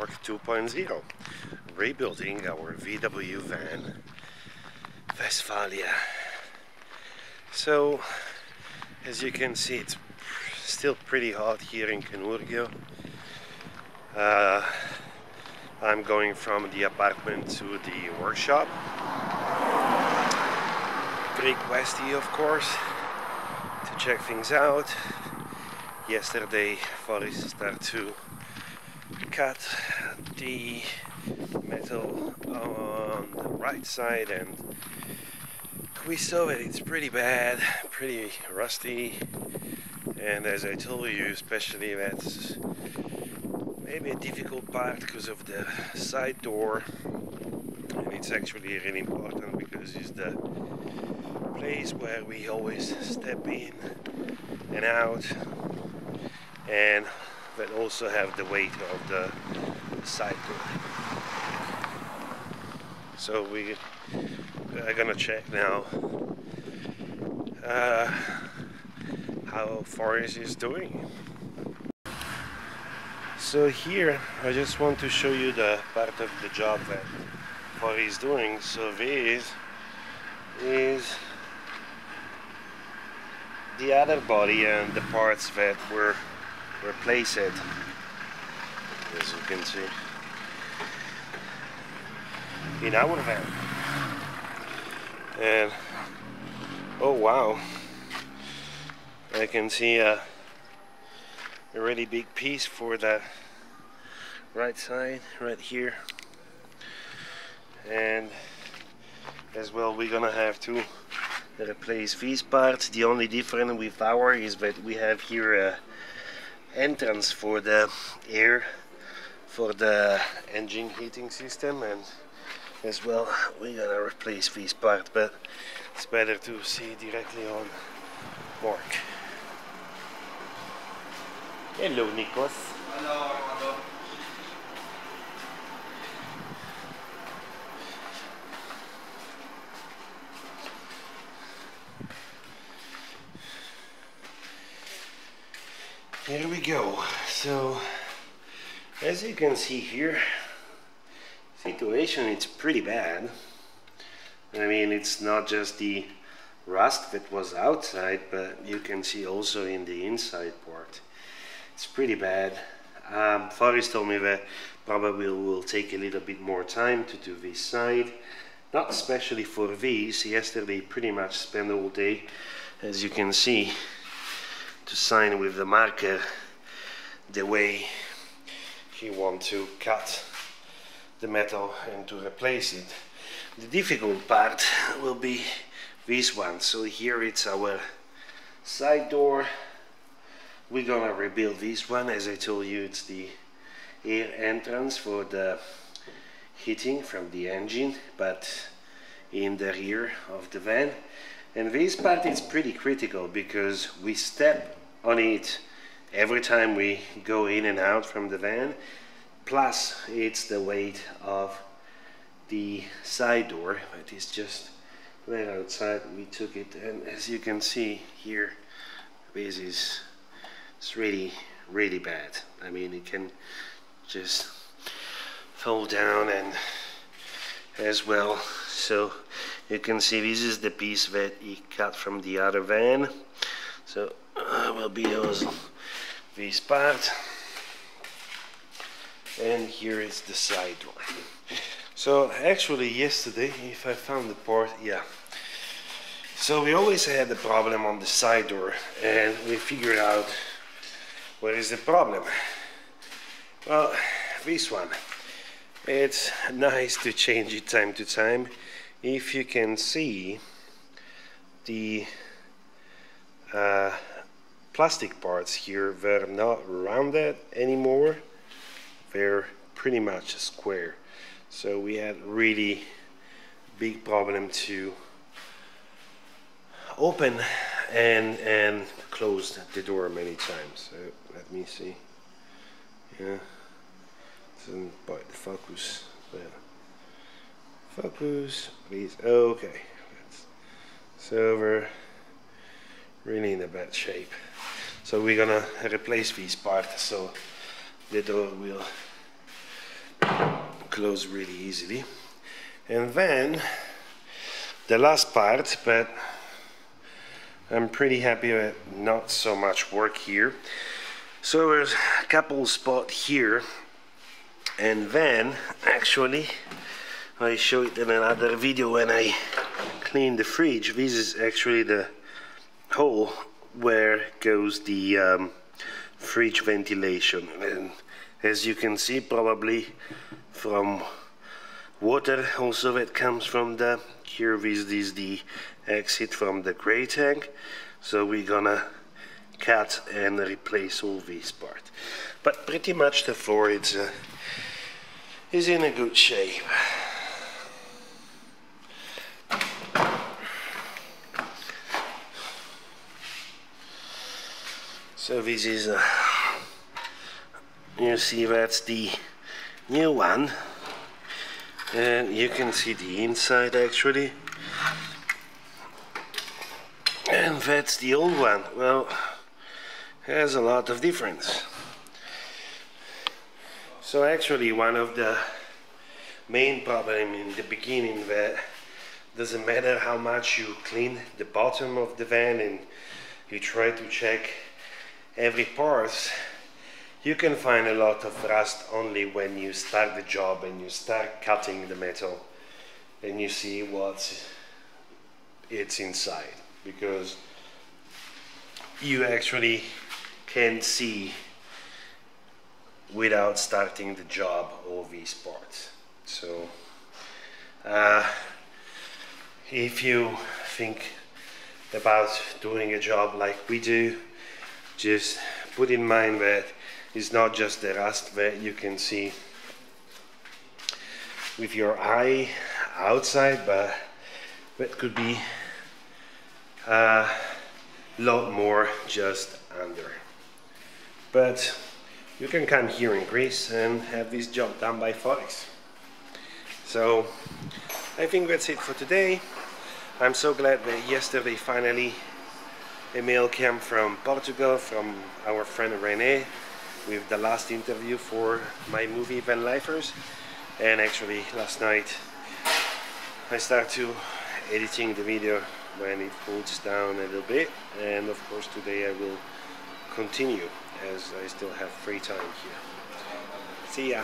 Work 2.0, rebuilding our VW van Westfalia. So as you can see, it's still pretty hot here in Kenurgio. I'm going from the apartment to the workshop. Greek Westie, of course, to check things out. Yesterday Forrest started to cut the metal on the right side, and we saw that it's pretty bad, pretty rusty, and as I told you, especially that's maybe a difficult part because of the side door, and it's actually really important because it's the place where we always step in and out, and that also have the weight of the side door. So we are gonna check now how Forrest is doing. So here I just want to show you the part of the job that Forrest is doing. So this is the other body and the parts that were replaced, as you can see, in our van. And oh wow, I can see a really big piece for the right side right here, and as well we're gonna have to replace these parts. The only difference with our is that we have here a entrance for the air for the engine heating system, and as well we're gonna replace this part, but it's better to see directly on work. Hello, Nikos. Hello, Armando. Here we go. So as you can see here, situation it's pretty bad. I mean, it's not just the rust that was outside, but you can see also in the inside part it's pretty bad. Forrest told me that probably will take a little bit more time to do this side, not especially for these. Yesterday pretty much spent all day, as you can see, to sign with the marker the way he wants to cut the metal and to replace it. The difficult part will be this one. So here it's our side door. We're gonna rebuild this one. As I told you, it's the air entrance for the heating from the engine, but in the rear of the van. And this part is pretty critical because we step on it every time we go in and out from the van, plus it's the weight of the side door that is just right outside. We took it, and as you can see here, this is it's really bad. I mean, it can just fall down, and as well, so you can see this is the piece that he cut from the other van. So will be also this part, and here is the side door. So actually yesterday, if I found the part, yeah. So we always had the problem on the side door, and we figured out what is the problem. Well, this one, it's nice to change it time to time. If you can see, the plastic parts here, they're not rounded anymore, they're pretty much square. So we had really big problem to open and close the door many times. So let me see. Yeah, doesn't quite focus. Focus, please. Okay, so we're really in a bad shape. So we're gonna replace these parts so the door will close really easily. And then the last part, but I'm pretty happy with not so much work here. So there's a couple spots here, and then actually I show it in another video when I clean the fridge. This is actually the hole where goes the fridge ventilation, and as you can see probably from water also that comes from the here. This is the exit from the gray tank, so we're gonna cut and replace all this part, but pretty much the floor is in a good shape. So this is you see that's the new one, and you can see the inside actually, and that's the old one. Well, has a lot of difference. So actually one of the main problem in the beginning, that doesn't matter how much you clean the bottom of the van and you try to check every part, you can find a lot of rust only when you start the job and you start cutting the metal and you see what's inside, because you actually can't see without starting the job all these parts. So if you think about doing a job like we do, just put in mind that it's not just the rust that you can see with your eye outside, but that could be a lot more just under. But you can come here in Greece and have this job done by Forex. So I think that's it for today. I'm so glad that yesterday finally a mail came from Portugal, from our friend Rene, with the last interview for my movie Van Lifers. And actually last night I started to editing the video when it cools down a little bit, and of course today I will continue as I still have free time here. See ya!